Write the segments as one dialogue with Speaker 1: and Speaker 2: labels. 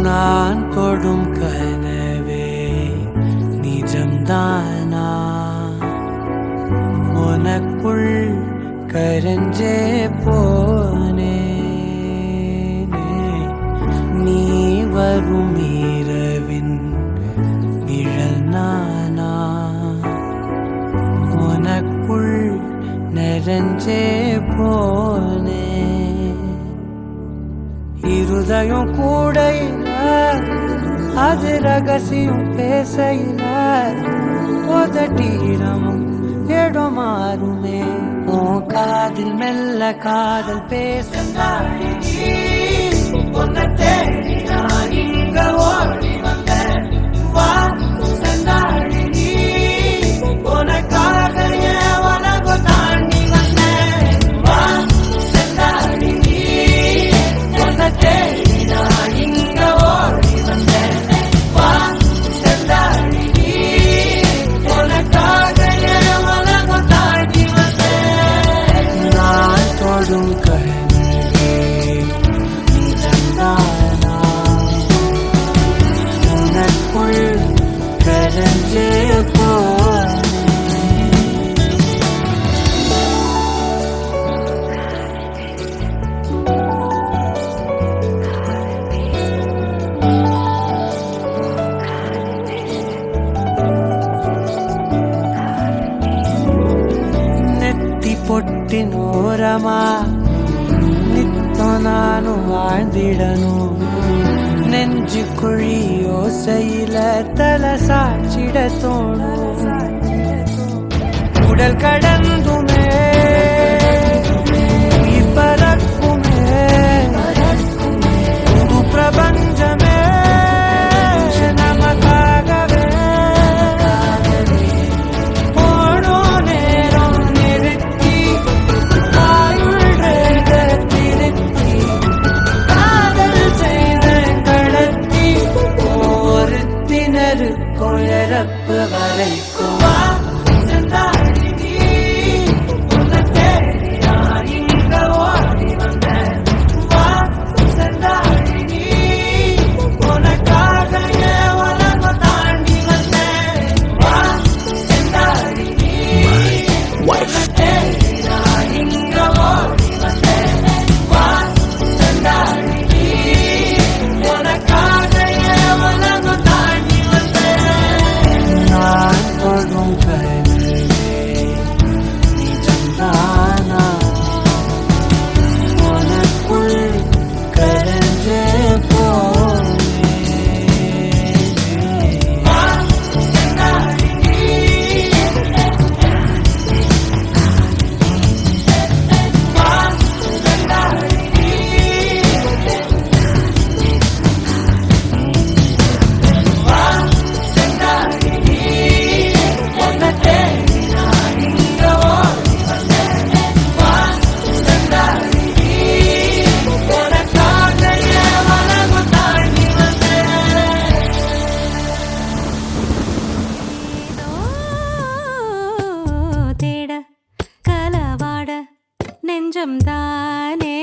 Speaker 1: நான் தொடும் கனவே நிஜம்தானா? உனக்குள் கரஞ்சே போனே. நீ வரும் இரவின் நிழல் நானா? உனக்குள் நிறைஞ்சே போனே. இருதயம் கூடையில அது ரகசியம் பேசையில உதட்டீரமும் இடம் மாறுமே. உன் காதில் மெல்ல காதல் பேசந்தாடி உன்னை தேடி நான் இங்க ஓடி வந்தேன். வா செந்தாடி நீ உனக்காக என் உலகம் தாண்டி வந்தேன். வா செந்தாடி நீ உன்னை தேடி நான் இங்க ஓடி வந்தேன். வா செந்தாடி நீ உனக்காக என் உலகம் தாண்டி வந்தேன். நான் தொடும் கனவே நிஜம்தானா? உனக்குள் கரஞ்சே போனே. நெத்தி பொட்டினோரமா நித்தம் நானும் வாழ்ந்திடணும். நெஞ்சு குழி யோசையில தலை சாட்சிட தோணும். உடல் கடந்துமே உயிர் பறக்குமே. புது பிரபஞ்சமே நமக்காகவே. போடும் நேரம் நிறுத்தி ஆயுள் ரேக திருத்தி காதல் செய்த கடத்தி ஒருத்தினருக்கும் இறப்பு வரைக்கும். வா செந்தாடி நீ உன்னை தேடி நான் இங்க ஓடி வந்தேன். வா செந்தாடி நீ உனக்காக என் உலகம் தாண்டி வந்தேன். வா செந்தாடி நீ உன்னை தேடி நான் இங்க ஓடி வந்தேன். வா செந்தாடி நீ உனக்காக என் உலகம் தாண்டி வந்தேன். நான் தொடும் கனவே நிஜம்தானா? உனக்குள் கரஞ்சே போனே. வா செந்தாடி நீ வா செந்தாடி நீ வா செந்தாடி நீ உன்னை தேடி நான் இங்க ஓடி வந்தேன். வா செந்தாடி நீ உனக்காக என் உலகம் தாண்டி வந்தேன்.
Speaker 2: தேட கலவாட நெஞ்சம் தானே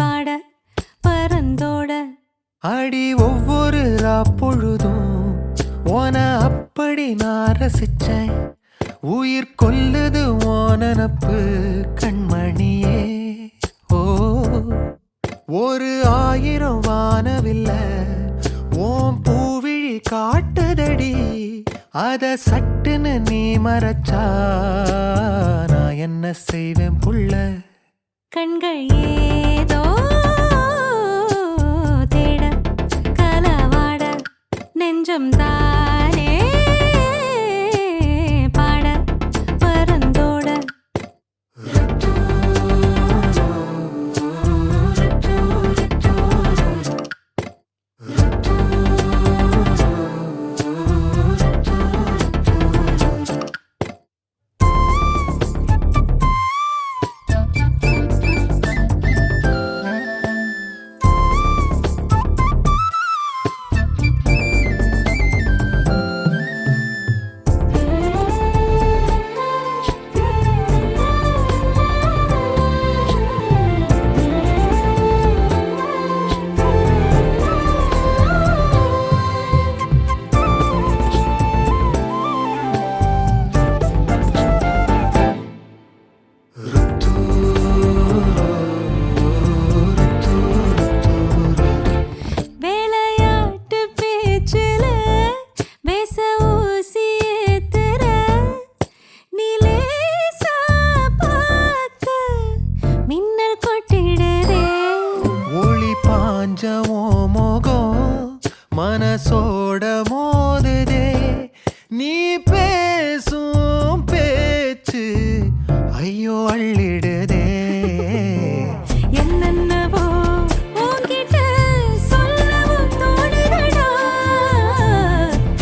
Speaker 2: பாட பரந்தோட.
Speaker 1: அடி ஒவ்வொரு பொழுதும் ஓன அப்படி நான் ரசிச்சேன். உயிர் கொல்லுது ஓனப்பு கண்மணியே. ஓ ஒரு 1000 வானவில்ல ஓம் பூவிழி காட்டுதடி. அத சட்டுன்னு நீ மறைச்சா நான் என்ன செய்வேன் புள்ள?
Speaker 2: கண்கள் ஏதோ தேட கலவாட நெஞ்சம் தானே பாட பரந்தோட.
Speaker 3: மனசோட மோதுதே நீ பேசும் பேச்சு ஐயோ அள்ளிடுதே
Speaker 2: என்னென்னவோ உன்கிட்ட சொல்லவும் தோணுதடா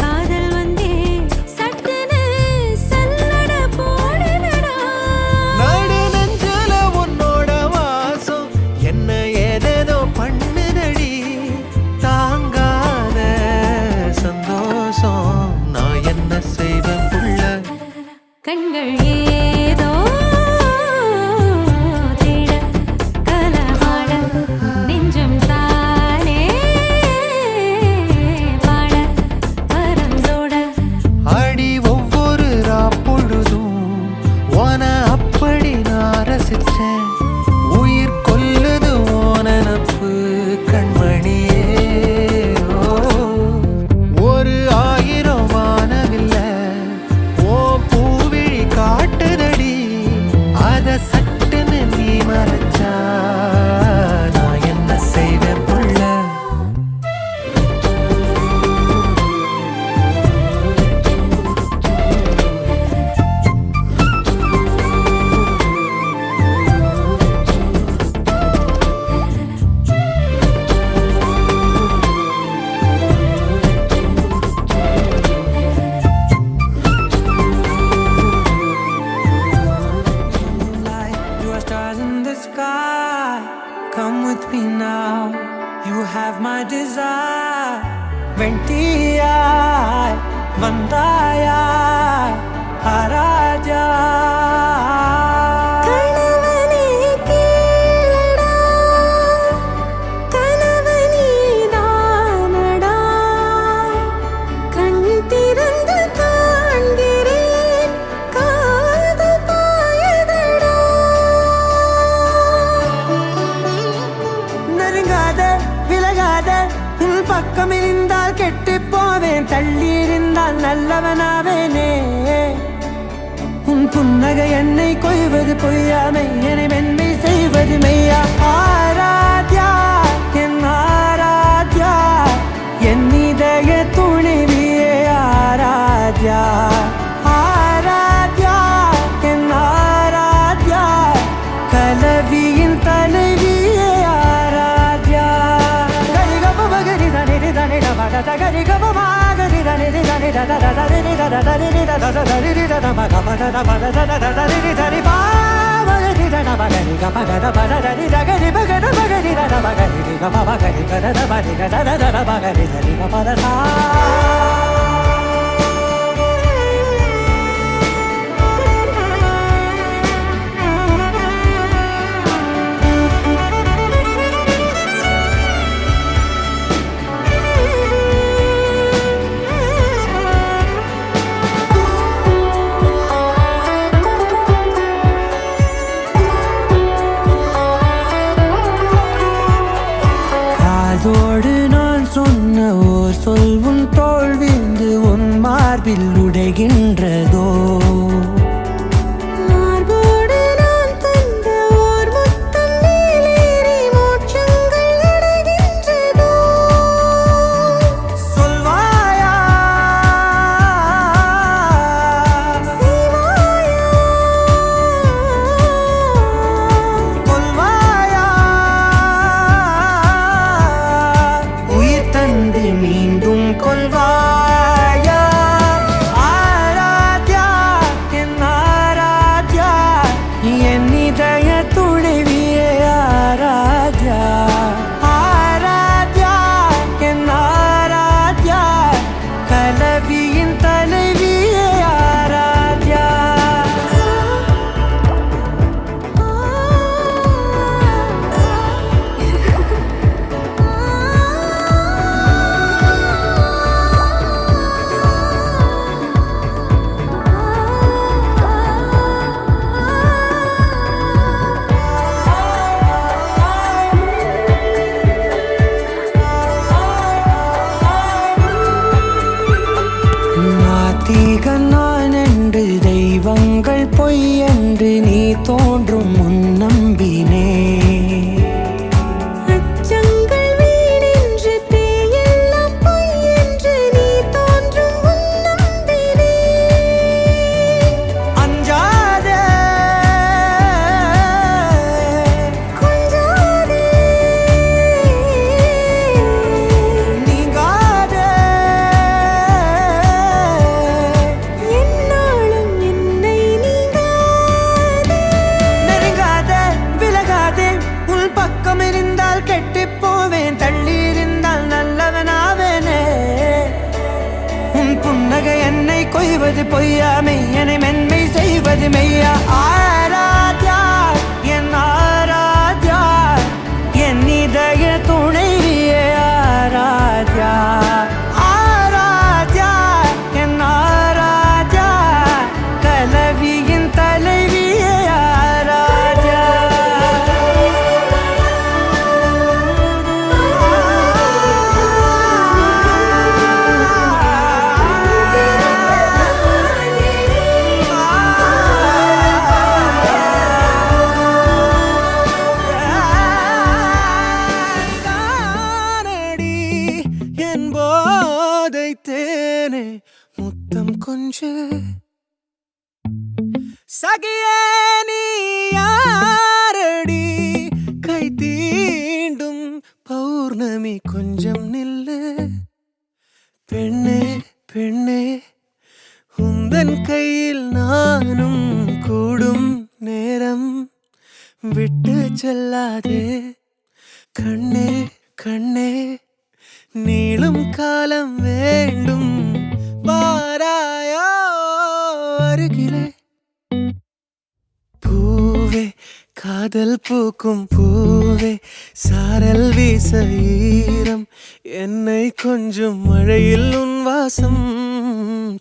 Speaker 2: காதல் வந்தே சட்டுன்னு சல்லட போடுதடா
Speaker 3: நடு நெஞ்சில உன்னோட வாசம் என்ன ஏதேதோ பண்ணுதடி தாங்காத சந்தோஷம் நான் என்ன செய்வேன் புள்ள
Speaker 2: கண்கள் ஏதோ தேட கலவாட நெஞ்சம் தானே பாட பறந்தோட
Speaker 3: அடி ஒவ்வொரு பொழுதும் ஓன அப்படி நான் ரசிச்சேன் உயிர் கொல்லுது ஓன நப்பு கண்மணியே ஓ, ஒரு 1000 வானவில்ல ஓ பூவிழி காட்டுதடி அத சட்டுன்னு நீ மறைச்சா நான் என்ன செய்வேன் புள்ள
Speaker 1: You are stars in the sky. Come with me now. You have my desire. Ventiyai, Vandaya, Araja.
Speaker 2: கணவனே கேளடா கணவனே தானடா கண் திறந்து காண்கிறேன் காதல் பாயதடா
Speaker 1: நெருங்காத விலகாத உன் பக்கம் இருந்தால் கெட்டு போவேன் தள்ளி இருந்தால் நல்லவனாவேனே உன் புன்னகை என்னை கொய்வது பொய்யாமை என்னை மென்மை செய்வது மெய்யா ஆராத்யா என் ஆராத்யா என் இதய துணிவியே ஆராத்யா ஆராத்யா என் ஆராத்யா கலவியின் தலைவியே ஆராத்யா கரிகப மகரி தனி தனி மக தகரி கப மகரி தனி தனி தத தரி தத தரி தத தரி தத மக மக மக தத தரி தரி பா மகரி தன மகரி கப கத பத தரி தகரி மகத மகரி தத மகரி கப மகரி கத மகரி கத தத மகரி தரி கப தத காதோடு நான் சொன்ன ஓர் சொல் உன் தோல்வி சொல்வது பொய்யா மெய்யனை மென்மை செய்வது மெய்யா ஆராத்யா என் ஆராத்யா என் இதய துணைவியே ஆராத்யா ஆராத்யா என் ஆராத்யா கலவியின் தலைவியே ஆராத்யா தானடி என் போதை தேனே முத்தம் கொஞ்சு சகியே நீ யாரடி கை தீண்டும் பௌர்ணமி கொஞ்சம் நில்லு பெண்ணே பெண்ணே உந்தன் கையில் நானும் கூடும் நேரம் விட்டு செல்லாதே கண்ணே கண்ணே நீளும் காலம் வேண்டும் வாராயோ அருகிலே பூவே காதல் பூக்கும் பூவே சாரல் வீச ஈரம் என்னை கொஞ்சம் மழையில் உன் வாசம்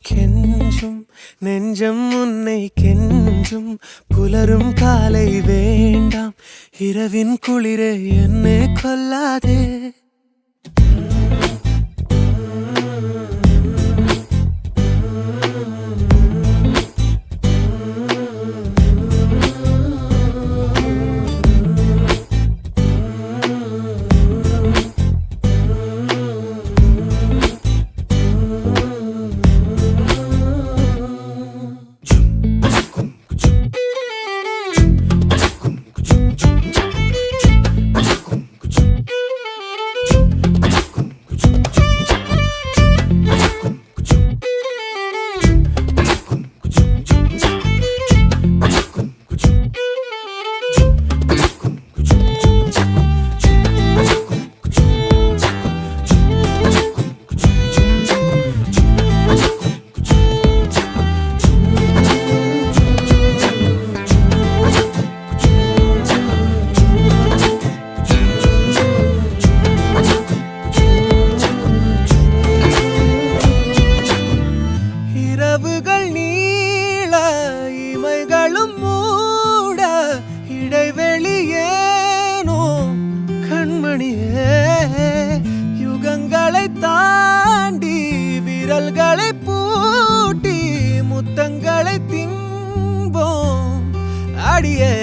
Speaker 1: கெஞ்சும் நெஞ்சம் உன்னை கெஞ்சும் புலரும் காலை வேண்டாம் இரவின் குளிரே என்னை கொல்லாதே இரவுகள் நீள இமைகளும் மூட இடைவெளியேனோ கண்மணியே யுகங்களை தாண்டி விரல்களை பூட்டி முத்தங்களை திம்போம் அடியே